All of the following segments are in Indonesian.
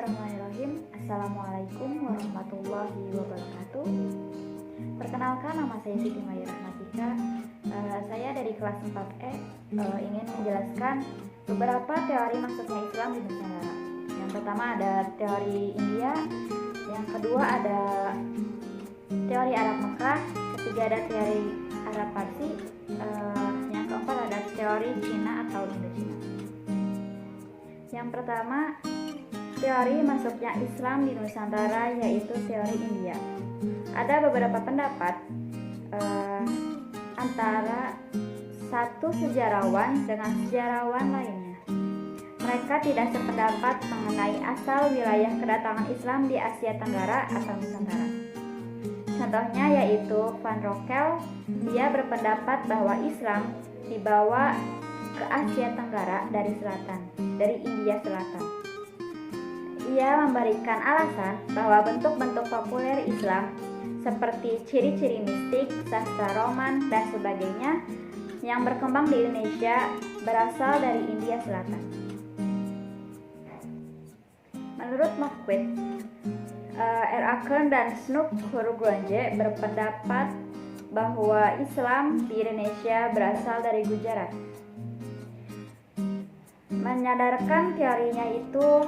Bismillahirrahmanirrahim. Assalamualaikum warahmatullahi wabarakatuh. Perkenalkan, nama saya Siti Maya Rahmatika. Saya dari kelas 4E ingin menjelaskan beberapa teori masuknya Islam di Nusantara. Yang pertama ada teori India, yang kedua ada teori Arab Mekah, ketiga ada teori Arab Parsi, yang keempat ada teori Cina atau Indochina. Yang pertama, teori masuknya Islam di Nusantara yaitu teori India. Ada beberapa pendapat antara satu sejarawan dengan sejarawan lainnya. Mereka tidak sependapat mengenai asal wilayah kedatangan Islam di Asia Tenggara atau Nusantara. Contohnya yaitu Van Rokel. Dia berpendapat bahwa Islam dibawa ke Asia Tenggara dari selatan, dari India Selatan. Ia memberikan alasan bahwa bentuk-bentuk populer Islam seperti ciri-ciri mistik, sastra Roman, dan sebagainya yang berkembang di Indonesia berasal dari India Selatan. Menurut Marquette, R. Ackern dan Snook Hurugronje berpendapat bahwa Islam di Indonesia berasal dari Gujarat. Menyadarkan teorinya itu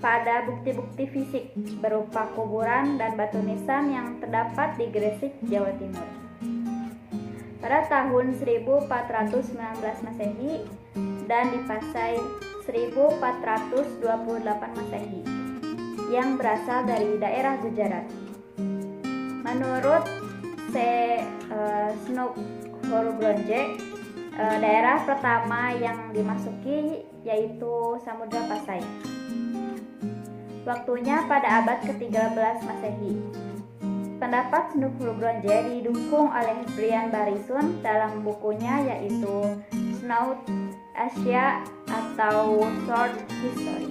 pada bukti-bukti fisik berupa kuburan dan batu nisan yang terdapat di Gresik, Jawa Timur. Pada tahun 1419 Masehi dan di Pasai 1428 Masehi yang berasal dari daerah Gujarat. Menurut Snook Hurugronje, daerah pertama yang dimasuki yaitu Samudra Pasai. Waktunya pada abad ke-13 Masehi. Pendapat Snook Hurugronje didukung oleh Brian Barison dalam bukunya yaitu South Asia atau Short History.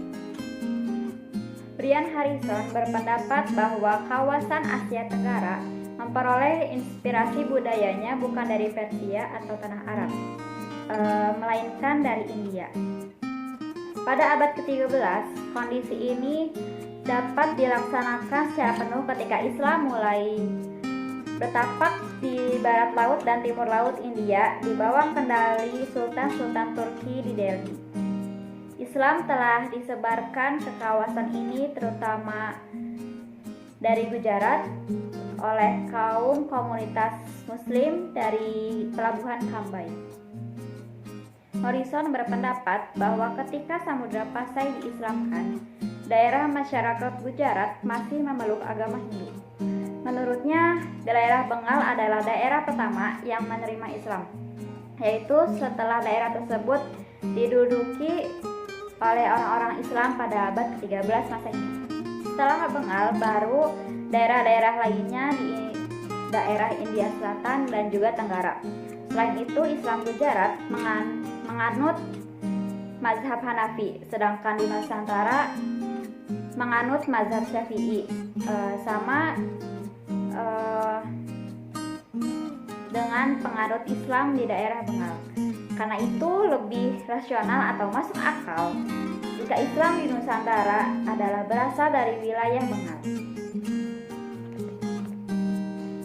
Brian Harrison berpendapat bahwa kawasan Asia Tenggara memperoleh inspirasi budayanya bukan dari Persia atau tanah Arab, melainkan dari India. Pada abad ke-13, kondisi ini dapat dilaksanakan secara penuh ketika Islam mulai bertapak di barat laut dan timur laut India di bawah kendali Sultan-Sultan Turki di Delhi. Islam telah disebarkan ke kawasan ini terutama dari Gujarat oleh kaum komunitas Muslim dari pelabuhan Cambay. Morrison berpendapat bahwa ketika Samudra Pasai diislamkan, daerah masyarakat Gujarat masih memeluk agama Hindu. Menurutnya, daerah Bengal adalah daerah pertama yang menerima Islam, yaitu setelah daerah tersebut diduduki oleh orang-orang Islam pada abad ke-13 Masehi. Setelah Bengal, baru daerah-daerah lainnya di daerah India Selatan dan juga Tenggara. Selain itu, Islam Gujarat menganut mazhab Hanafi, sedangkan di Nusantara menganut mazhab Syafi'i, sama dengan penganut Islam di daerah Bengal. Karena itu lebih rasional atau masuk akal jika Islam di Nusantara adalah berasal dari wilayah Bengal.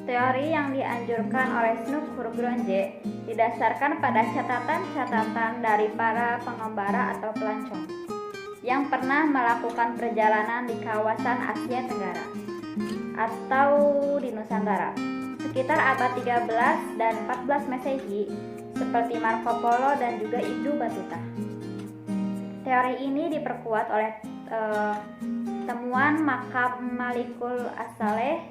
Teori yang dianjurkan oleh Snook Hurugronje didasarkan pada catatan-catatan dari para pengembara atau pelancong yang pernah melakukan perjalanan di kawasan Asia Tenggara atau di Nusantara sekitar abad 13 dan 14 Masehi seperti Marco Polo dan juga Ibnu Battuta. Teori ini diperkuat oleh temuan makam Malikul As-Saleh,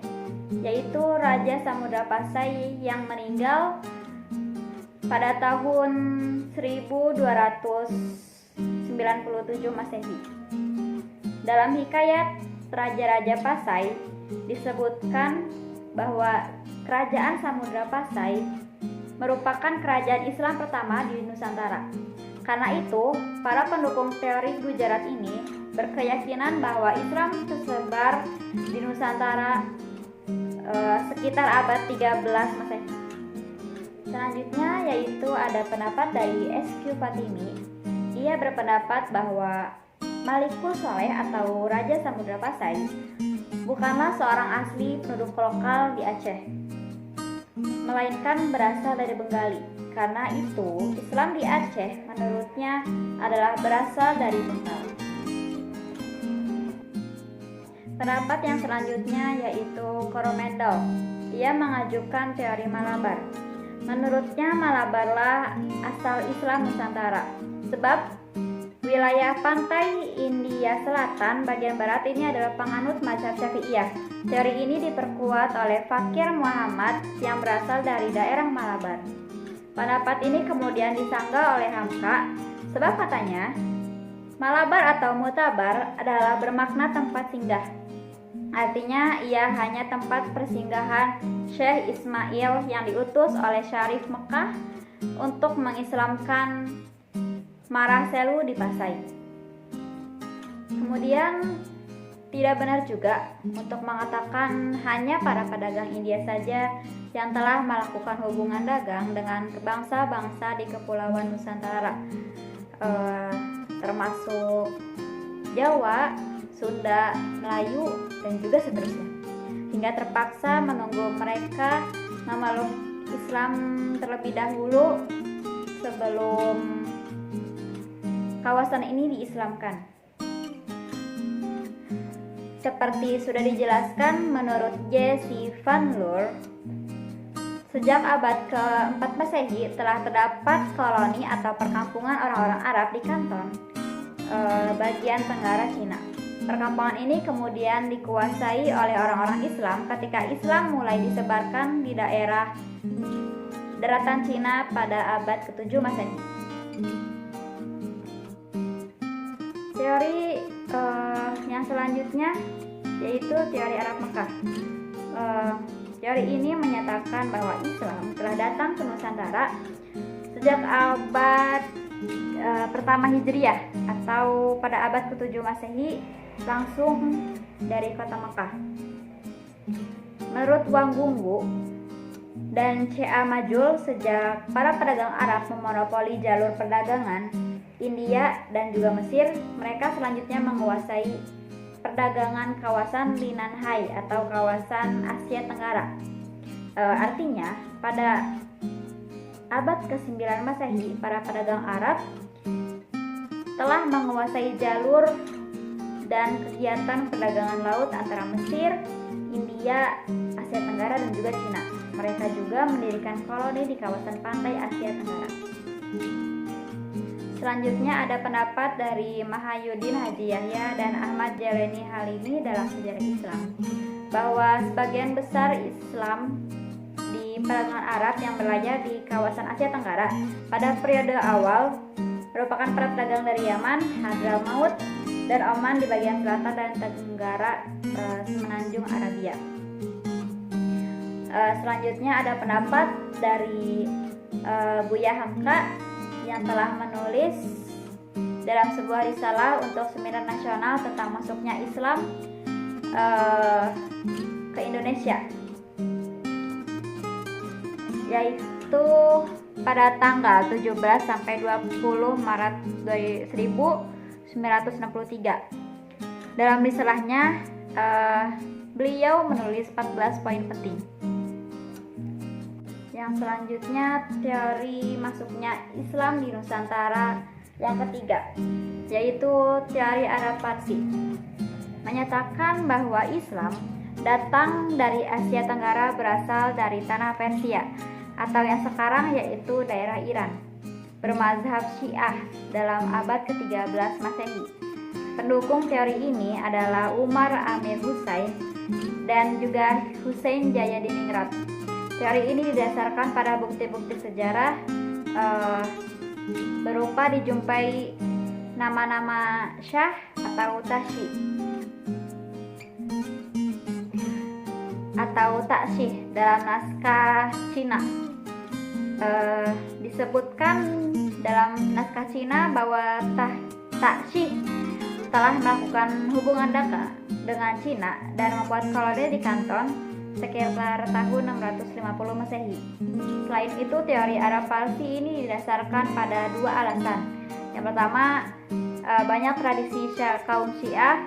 yaitu Raja Samudra Pasai yang meninggal pada tahun 1297 Masehi. Dalam hikayat Raja-Raja Pasai disebutkan bahwa kerajaan Samudra Pasai merupakan kerajaan Islam pertama di Nusantara. Karena itu, para pendukung teori Gujarat ini berkeyakinan bahwa Islam tersebar di Nusantara sekitar abad 13 Masehi. Selanjutnya yaitu ada pendapat dari S.Q. Fatimi. Ia berpendapat bahwa Malikul Soleh atau Raja Samudra Pasai bukanlah seorang asli penduduk lokal di Aceh, melainkan berasal dari Bengali. Karena itu, Islam di Aceh menurutnya adalah berasal dari Bengal. Pendapat yang selanjutnya yaitu Coromandel. Ia mengajukan teori Malabar. Menurutnya Malabarlah asal Islam Nusantara, sebab wilayah pantai India Selatan bagian barat ini adalah penganut mazhab Syafi'iyah. Teori ini diperkuat oleh Fakir Muhammad yang berasal dari daerah Malabar. Pendapat ini kemudian disanggah oleh Hamka, sebab katanya Malabar atau Mutabar adalah bermakna tempat singgah. Artinya ia hanya tempat persinggahan Syekh Ismail yang diutus oleh Syarif Mekah untuk mengislamkan Maraselu di Pasai. Kemudian tidak benar juga untuk mengatakan hanya para pedagang India saja yang telah melakukan hubungan dagang dengan bangsa-bangsa di Kepulauan Nusantara, termasuk Jawa, Sunda, Melayu, dan juga seterusnya, hingga terpaksa menunggu mereka memeluk Islam terlebih dahulu sebelum kawasan ini diislamkan. Seperti sudah dijelaskan menurut Jesse Van Leur, sejak abad ke-4 Masehi telah terdapat koloni atau perkampungan orang-orang Arab di Kanton, bagian tenggara Cina. Perkampungan ini kemudian dikuasai oleh orang-orang Islam ketika Islam mulai disebarkan di daerah daratan Cina pada abad ke-7 Masehi. Teori yang selanjutnya yaitu teori Arab Mekah. Teori ini menyatakan bahwa Islam telah datang ke Nusantara sejak abad pertama Hijriah atau pada abad ke-7 Masehi langsung dari kota Mekah. Menurut Wang Gunggu dan C.A. Majul, sejak para pedagang Arab memonopoli jalur perdagangan India dan juga Mesir, mereka selanjutnya menguasai perdagangan kawasan Linanhai atau kawasan Asia Tenggara. Artinya pada abad ke-9 Masehi, para pedagang Arab telah menguasai jalur dan kegiatan perdagangan laut antara Mesir, India, Asia Tenggara, dan juga Cina. Mereka juga mendirikan koloni di kawasan pantai Asia Tenggara. Selanjutnya ada pendapat dari Mahayuddin Haji Yahya dan Ahmad Jaleni Halimi dalam sejarah Islam, bahwa sebagian besar Islam di perdagangan Arab yang berlayar di kawasan Asia Tenggara pada periode awal merupakan para pedagang dari Yaman, Hadramaut, dan Oman di bagian selatan dan tenggara semenanjung Arabia. Selanjutnya ada pendapat dari Buya Hamka yang telah menulis dalam sebuah risalah untuk Seminar Nasional tentang masuknya Islam ke Indonesia, yaitu pada tanggal 17 sampai 20 Maret 1963. Dalam risalahnya beliau menulis 14 poin penting. Yang selanjutnya teori masuknya Islam di Nusantara yang ketiga, yaitu teori Arab Parsi, menyatakan bahwa Islam datang dari Asia Tenggara berasal dari tanah Persia atau yang sekarang yaitu daerah Iran, bermazhab Syiah dalam abad ke-13 Masehi. Pendukung teori ini adalah Umar Amir Husain dan juga Husain Jayadiningrat. Teori ini didasarkan pada bukti-bukti sejarah berupa dijumpai nama-nama Syah atau Tashi atau Taksih dalam naskah Cina. Disebutkan dalam naskah Cina bahwa Taksih telah melakukan hubungan dagang dengan Cina dan membuat koloni di Kanton sekitar tahun 650 Masehi. Selain itu, teori Arab Parsi ini didasarkan pada dua alasan. Yang pertama, banyak tradisi kaum Syiah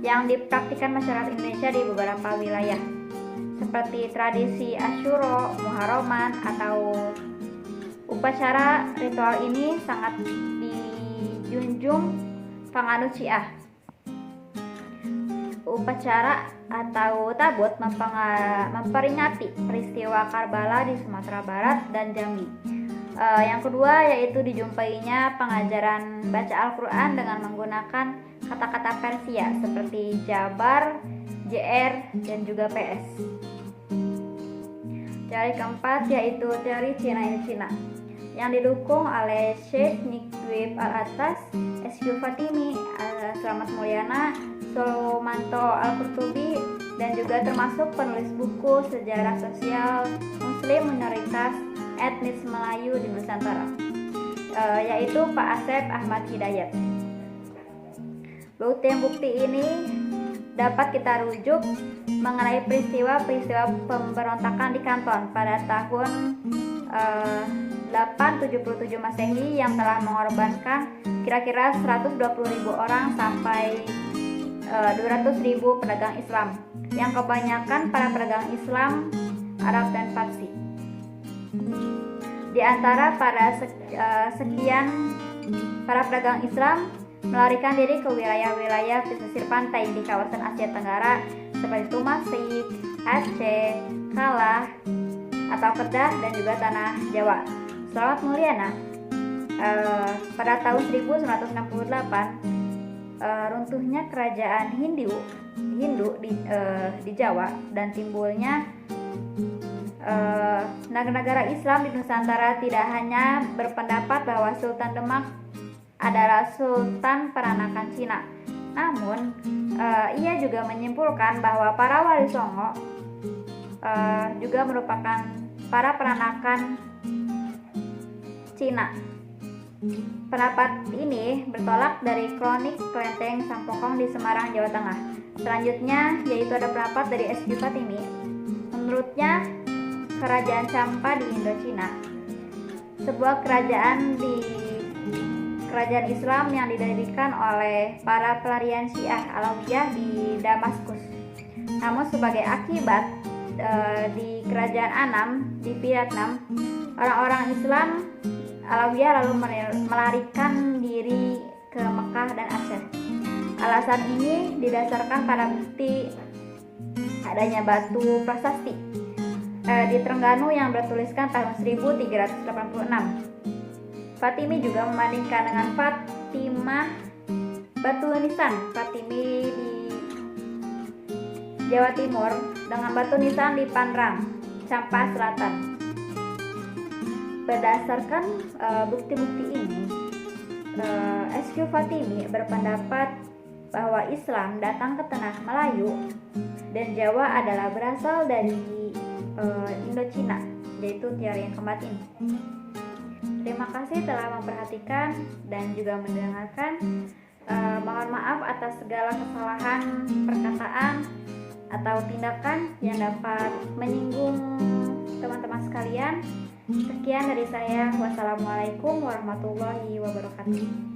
yang dipraktikkan masyarakat Indonesia di beberapa wilayah, seperti tradisi Asyura, Muharraman, atau upacara ritual ini sangat dijunjung penganut Syiah. Upacara atau tabut memperingati peristiwa Karbala di Sumatera Barat dan Jambi. Yang kedua yaitu dijumpainya pengajaran baca Al-Quran dengan menggunakan kata-kata Persia seperti Jabar, JR, dan juga PS. Teori keempat yaitu teori Cina in Cina yang didukung oleh Syekh Niqib Al-Attas, SQ Fatimi, Slamet Mulyana, Solomanto Al-Qurtubi, dan juga termasuk penulis buku sejarah sosial Muslim minoritas etnis Melayu di Nusantara, yaitu Pak Asep Ahmad Hidayat. Bukti ini dapat kita rujuk mengenai peristiwa-peristiwa pemberontakan di Kanton pada tahun 877 Masehi yang telah mengorbankan kira-kira 120.000 orang sampai 200.000 pedagang Islam, yang kebanyakan para pedagang Islam Arab dan Parsi. Di antara sekian para pedagang Islam melarikan diri ke wilayah-wilayah pesisir pantai di kawasan Asia Tenggara seperti Tumasik, Aceh, Kalah, atau Kedah, dan juga tanah Jawa. Slamet Mulyana pada tahun 1968 runtuhnya kerajaan Hindu di Jawa dan timbulnya negara Islam di Nusantara tidak hanya berpendapat bahwa Sultan Demak adalah Sultan Peranakan Cina, namun ia juga menyimpulkan bahwa para Wali Songo juga merupakan para peranakan Cina. Pendapat ini bertolak dari kronik Kelenteng Sampokong di Semarang, Jawa Tengah. Selanjutnya yaitu ada pendapat dari SQ Fatimi. Menurutnya, Kerajaan Champa di Indochina, sebuah kerajaan Islam yang didirikan oleh para pelarian Syiah Alawiyah di Damaskus. Namun sebagai akibat di Kerajaan Annam di Vietnam, orang-orang Islam Alawiyah lalu melarikan diri ke Mekah dan Aceh. Alasan ini didasarkan pada bukti adanya batu prasasti di Trengganu yang bertuliskan tahun 1386. Fatimi juga membandingkan dengan Fatimah batu nisan Fatimi di Jawa Timur dengan batu nisan di Panrang, Champa Selatan. Berdasarkan bukti-bukti ini, SQ Fatimi berpendapat bahwa Islam datang ke tanah Melayu dan Jawa adalah berasal dari Indochina, yaitu teori yang keempat ini. Terima kasih telah memperhatikan dan juga mendengarkan. Mohon maaf atas segala kesalahan perkataan atau tindakan yang dapat menyinggung teman-teman sekalian. Sekian dari saya. Wassalamualaikum warahmatullahi wabarakatuh.